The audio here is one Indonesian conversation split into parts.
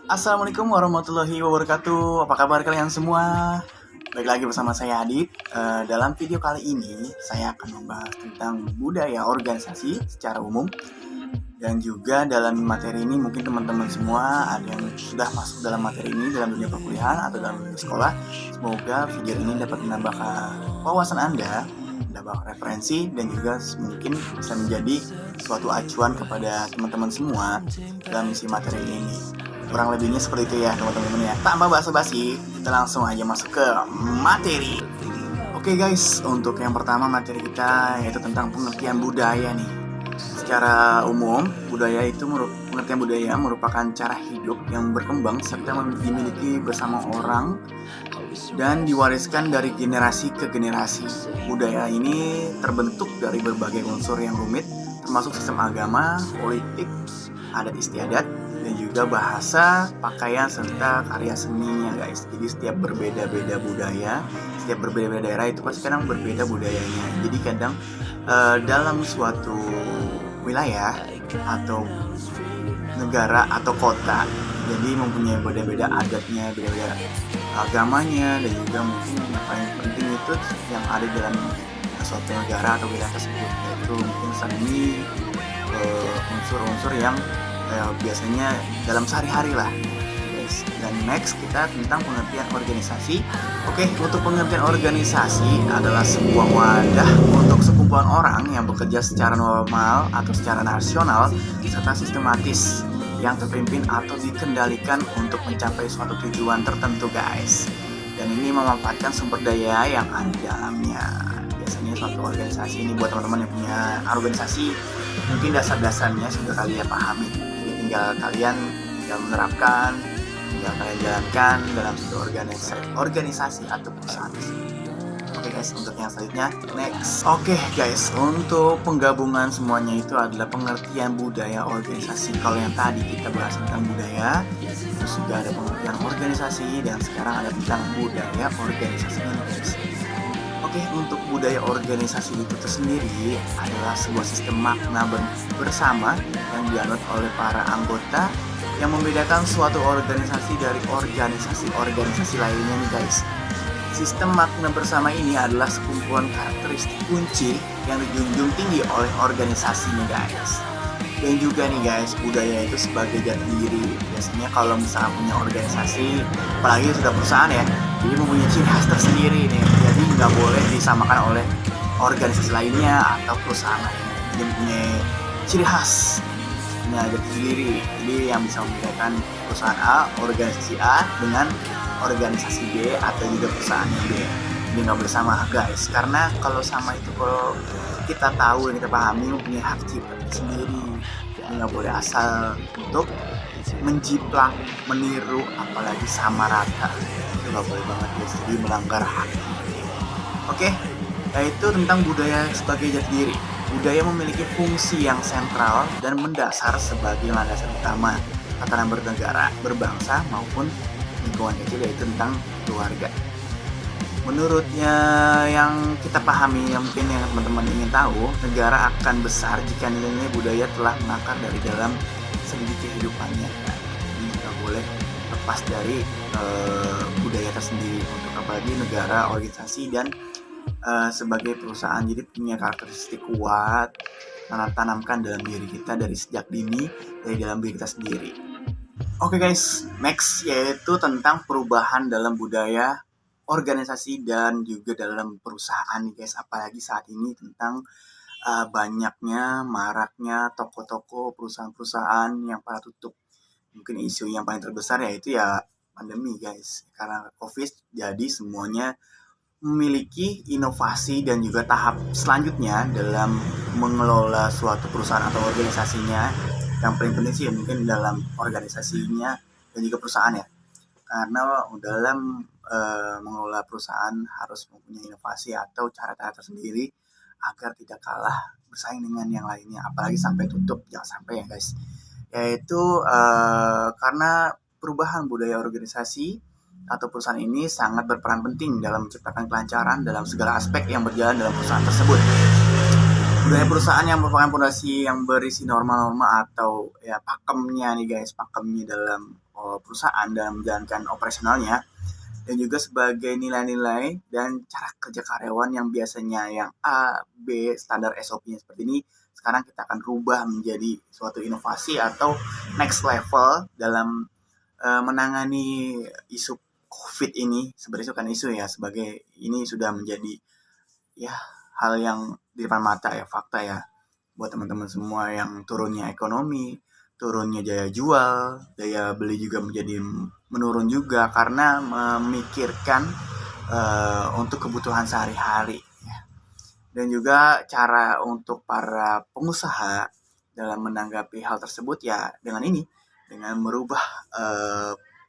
Assalamualaikum warahmatullahi wabarakatuh. Apa kabar kalian semua? Baik lagi bersama saya Adit. Dalam video kali ini saya akan membahas tentang budaya organisasi secara umum. Dan juga dalam materi ini mungkin teman-teman semua ada yang sudah masuk dalam materi ini dalam dunia perkuliahan atau dalam dunia sekolah. Semoga video ini dapat menambah wawasan Anda, menambah referensi, dan juga mungkin bisa menjadi suatu acuan kepada teman-teman semua dalam isi materi ini. Kurang lebihnya seperti itu ya teman-teman ya. Tanpa basa-basi, kita langsung aja masuk ke materi. Oke guys, untuk yang pertama materi kita yaitu tentang pengertian budaya nih. Secara umum, pengertian budaya merupakan cara hidup yang berkembang serta dimiliki bersama orang dan diwariskan dari generasi ke generasi. Budaya ini terbentuk dari berbagai unsur yang rumit, termasuk sistem agama, politik, adat istiadat, dan juga bahasa, pakaian, serta karya seninya guys. Jadi setiap berbeda-beda budaya, setiap berbeda-beda daerah itu pasti kadang berbeda budayanya. Jadi kadang dalam suatu wilayah atau negara atau kota, jadi mempunyai beda-beda adatnya, beda-beda agamanya, dan juga mungkin yang paling penting itu yang ada dalam suatu negara atau wilayah tersebut, yaitu mungkin seni, unsur-unsur yang biasanya dalam sehari-hari lah guys. Dan next kita tentang pengertian organisasi. Oke, untuk pengertian organisasi adalah sebuah wadah untuk sekumpulan orang yang bekerja secara normal atau secara nasional serta sistematis yang terpimpin atau dikendalikan untuk mencapai suatu tujuan tertentu guys. Dan ini memanfaatkan sumber daya yang ada di dalamnya. Biasanya suatu organisasi ini buat teman-teman yang punya organisasi, mungkin dasar-dasarnya sudah kalian pahami. Jadi tinggal kalian menerapkan, tinggal kalian jalankan dalam suatu organisasi atau perusahaan. Oke guys, untuk yang selanjutnya next. Oke guys, untuk penggabungan semuanya itu adalah pengertian budaya organisasi. Kalau yang tadi kita bahas tentang budaya, terus juga ada pengertian organisasi, dan sekarang ada tentang budaya organisasi ini guys. Oke, untuk budaya organisasi itu tersendiri adalah sebuah sistem makna bersama yang dianut oleh para anggota yang membedakan suatu organisasi dari organisasi-organisasi lainnya nih guys. Sistem makna bersama ini adalah sekumpulan karakteristik kunci yang dijunjung tinggi oleh organisasi nih guys. Dan juga nih guys, budaya itu sebagai jati diri. Biasanya kalau misalnya punya organisasi, apalagi sudah perusahaan ya, jadi mempunyai ciri khas tersendiri nih. Jadi nggak boleh disamakan oleh organisasi lainnya atau perusahaan lainnya. Jadi mempunyai ciri khas, punya jati diri. Jadi yang bisa membedakan perusahaan A, organisasi A dengan organisasi B atau juga perusahaan B. Jadi nggak boleh sama guys, karena kalau sama itu kalau kita tahu dan kita pahami mempunyai hak cipta sendiri. Jadi nggak boleh asal untuk menjiplak, meniru, apalagi sama rata. Itu nggak boleh banget guys, jadi melanggar hak. Oke, yaitu tentang budaya sebagai jati diri. Budaya memiliki fungsi yang sentral dan mendasar sebagai landasan utama tatanan bernegara, berbangsa maupun lingkungan kecil, yaitu tentang keluarga. Menurutnya yang kita pahami, yang mungkin yang teman-teman ingin tahu, negara akan besar jika nilai-nilai budaya telah mengakar dari dalam sendi kehidupannya. Jadi nggak boleh lepas dari budaya tersendiri, untuk apalagi negara, organisasi, dan sebagai perusahaan. Jadi punya karakteristik kuat, tanamkan dalam diri kita dari sejak dini, dari dalam diri kita sendiri. Oke guys, next yaitu tentang perubahan dalam budaya organisasi dan juga dalam perusahaan nih guys. Apalagi saat ini tentang banyaknya, maraknya toko-toko, perusahaan-perusahaan yang pada tutup. Mungkin isu yang paling terbesar yaitu ya pandemi guys. Karena COVID, jadi semuanya memiliki inovasi dan juga tahap selanjutnya dalam mengelola suatu perusahaan atau organisasinya. Yang paling penting sih mungkin dalam organisasinya dan juga perusahaan ya, karena dalam mengelola perusahaan harus mempunyai inovasi atau cara-cara tersendiri agar tidak kalah bersaing dengan yang lainnya, apalagi sampai tutup, jangan sampai ya guys. Yaitu karena perubahan budaya organisasi atau perusahaan ini sangat berperan penting dalam menciptakan kelancaran dalam segala aspek yang berjalan dalam perusahaan tersebut. budaya perusahaan yang merupakan fondasi yang berisi norma-norma atau ya pakemnya nih guys, pakemnya dalam perusahaan dalam menjalankan operasionalnya, dan juga sebagai nilai-nilai dan cara kerja karyawan yang biasanya yang A, B, standar SOP-nya seperti ini, sekarang kita akan rubah menjadi suatu inovasi atau next level dalam menangani isu COVID ini. Sebenarnya bukan isu ya, sebagai ini sudah menjadi ya hal yang di depan mata ya, fakta ya, buat teman-teman semua yang turunnya ekonomi, turunnya daya jual, daya beli juga menjadi menurun juga karena memikirkan untuk kebutuhan sehari-hari. Dan juga cara untuk para pengusaha dalam menanggapi hal tersebut ya dengan ini, dengan merubah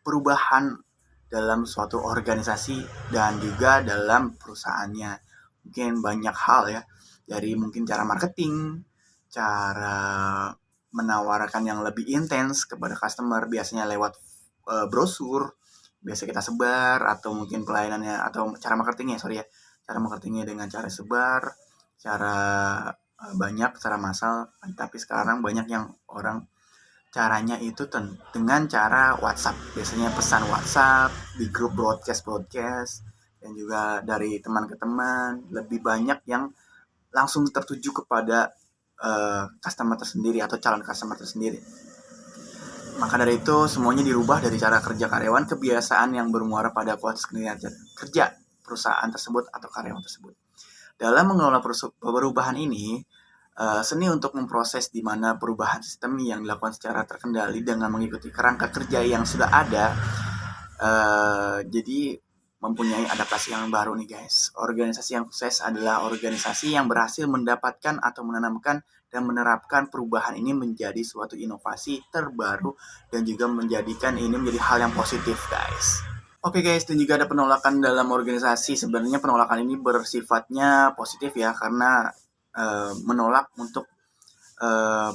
perubahan dalam suatu organisasi dan juga dalam perusahaannya. Mungkin banyak hal ya, dari mungkin cara marketing, cara menawarkan yang lebih intens kepada customer, biasanya lewat brosur, biasa kita sebar, atau mungkin pelayanannya atau cara marketingnya, cara marketingnya dengan cara sebar, cara banyak, cara massal. Tapi sekarang banyak yang orang caranya itu dengan cara WhatsApp, biasanya pesan WhatsApp di grup broadcast, dan juga dari teman ke teman, lebih banyak yang langsung tertuju kepada customer tersendiri atau calon customer tersendiri. Maka dari itu semuanya dirubah dari cara kerja karyawan, kebiasaan yang bermuara pada kualitas kinerja kerja perusahaan tersebut atau karyawan tersebut. Dalam mengelola perubahan ini, seni untuk memproses di mana perubahan sistem yang dilakukan secara terkendali dengan mengikuti kerangka kerja yang sudah ada, jadi mempunyai adaptasi yang baru nih guys. Organisasi yang sukses adalah organisasi yang berhasil mendapatkan atau menanamkan dan menerapkan perubahan ini menjadi suatu inovasi terbaru dan juga menjadikan ini menjadi hal yang positif guys. Oke guys, dan juga ada penolakan dalam organisasi. Sebenarnya penolakan ini bersifatnya positif ya, karena menolak untuk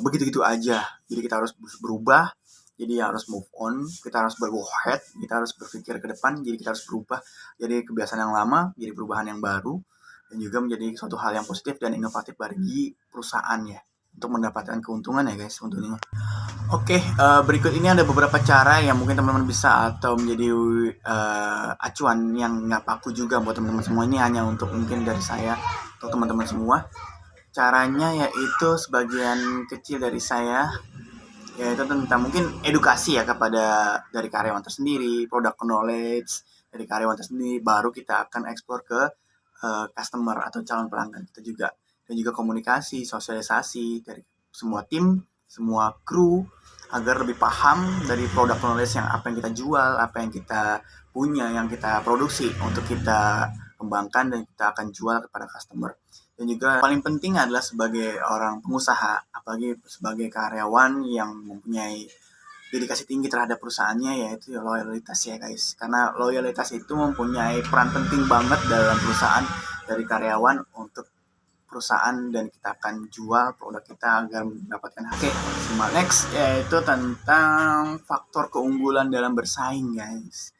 begitu-gitu aja. Jadi kita harus berubah, jadi harus move on, kita harus go ahead, kita harus berpikir ke depan, jadi kita harus berubah. Jadi kebiasaan yang lama jadi perubahan yang baru, dan juga menjadi suatu hal yang positif dan inovatif bagi perusahaan ya, untuk mendapatkan keuntungan ya guys tentunya. Oke, berikut ini ada beberapa cara yang mungkin teman-teman bisa atau menjadi acuan yang nggak paku juga buat teman-teman semua. Ini hanya untuk mungkin dari saya atau teman-teman semua. Caranya yaitu sebagian kecil dari saya, yaitu tentang mungkin edukasi ya kepada dari karyawan tersendiri, product knowledge dari karyawan tersendiri, baru kita akan ekspor ke customer atau calon pelanggan kita juga. Dan juga komunikasi, sosialisasi dari semua tim, semua kru, agar lebih paham dari produk knowledge yang apa yang kita jual, apa yang kita punya, yang kita produksi untuk kita kembangkan dan kita akan jual kepada customer. Dan juga paling penting adalah sebagai orang pengusaha, apalagi sebagai karyawan yang mempunyai dedikasi tinggi terhadap perusahaannya, yaitu loyalitas ya guys. Karena loyalitas itu mempunyai peran penting banget dalam perusahaan, dari karyawan untuk perusahaan, dan kita akan jual produk kita agar mendapatkan hasil. Next yaitu tentang faktor keunggulan dalam bersaing guys.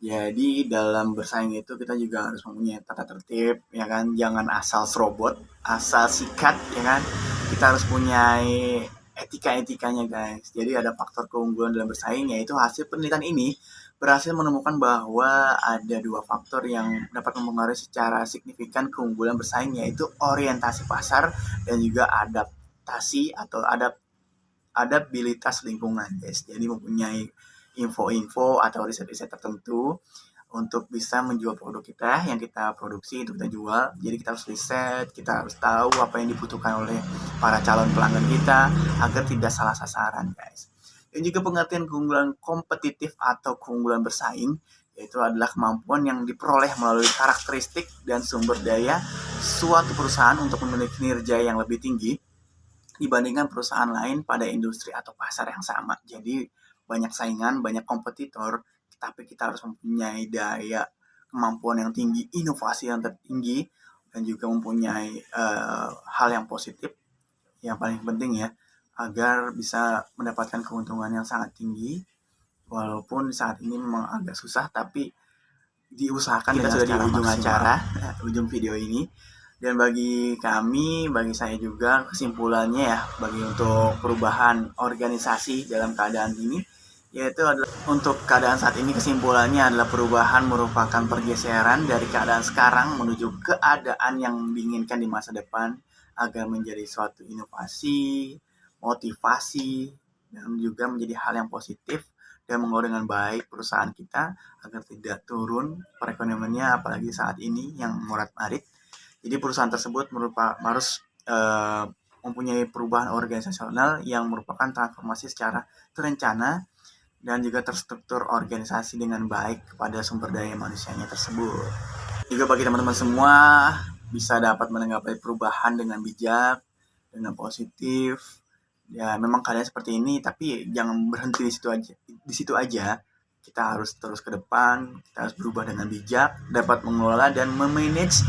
Jadi dalam bersaing itu kita juga harus mempunyai tata tertib ya kan, jangan asal serobot, asal sikat ya kan. Kita harus punya etika-etikanya guys. Jadi ada faktor keunggulan dalam bersaing, yaitu hasil penelitian ini berhasil menemukan bahwa ada dua faktor yang dapat mempengaruhi secara signifikan keunggulan bersaing, yaitu orientasi pasar dan juga adaptasi atau adaptabilitas lingkungan guys. Jadi mempunyai info-info atau riset-riset tertentu untuk bisa menjual produk kita yang kita produksi untuk kita jual. Jadi kita harus riset, kita harus tahu apa yang dibutuhkan oleh para calon pelanggan kita agar tidak salah sasaran guys. Dan juga pengertian keunggulan kompetitif atau keunggulan bersaing, yaitu adalah kemampuan yang diperoleh melalui karakteristik dan sumber daya suatu perusahaan untuk memiliki kinerja yang lebih tinggi dibandingkan perusahaan lain pada industri atau pasar yang sama. Jadi banyak saingan, banyak kompetitor, tapi kita harus mempunyai daya kemampuan yang tinggi, inovasi yang tertinggi, dan juga mempunyai hal yang positif yang paling penting ya, agar bisa mendapatkan keuntungan yang sangat tinggi. Walaupun saat ini memang agak susah, tapi diusahakan. Kita sudah di ujung acara, ujung video ini. Dan bagi saya juga kesimpulannya ya, bagi untuk perubahan organisasi dalam keadaan ini, yaitu adalah untuk keadaan saat ini kesimpulannya adalah perubahan merupakan pergeseran dari keadaan sekarang menuju keadaan yang diinginkan di masa depan agar menjadi suatu inovasi, motivasi, dan juga menjadi hal yang positif dan membawa dengan baik perusahaan kita agar tidak turun perekonomiannya apalagi saat ini yang morat-marit. Jadi perusahaan tersebut harus mempunyai perubahan organisasional yang merupakan transformasi secara terencana dan juga terstruktur organisasi dengan baik kepada sumber daya manusianya tersebut. Juga bagi teman-teman semua bisa dapat menanggapi perubahan dengan bijak, dengan positif. Ya memang keadaan seperti ini, tapi jangan berhenti di situ aja. Di situ aja. Kita harus terus ke depan, kita harus berubah dengan bijak, dapat mengelola dan memanage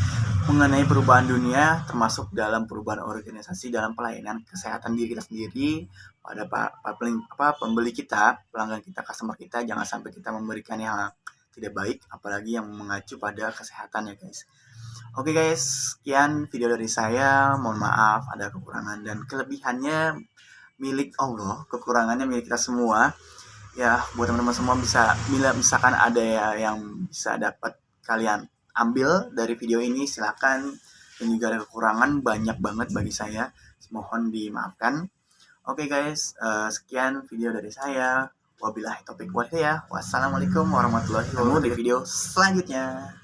mengenai perubahan dunia, termasuk dalam perubahan organisasi, dalam pelayanan kesehatan diri kita sendiri, pada pembeli kita, pelanggan kita, customer kita. Jangan sampai kita memberikan yang tidak baik, apalagi yang mengacu pada kesehatan ya guys. Oke guys, sekian video dari saya. Mohon maaf ada kekurangan dan kelebihannya milik Allah, kekurangannya milik kita semua. Ya, buat teman-teman semua bisa, bila misalkan ada ya yang bisa dapat kalian ambil dari video ini, silakan. Dan juga ada kekurangan banyak banget bagi saya, mohon dimaafkan. Oke guys, sekian video dari saya. Wabillahi taufiq wal hidayah. Wassalamualaikum warahmatullahi wabarakatuh. Di video selanjutnya.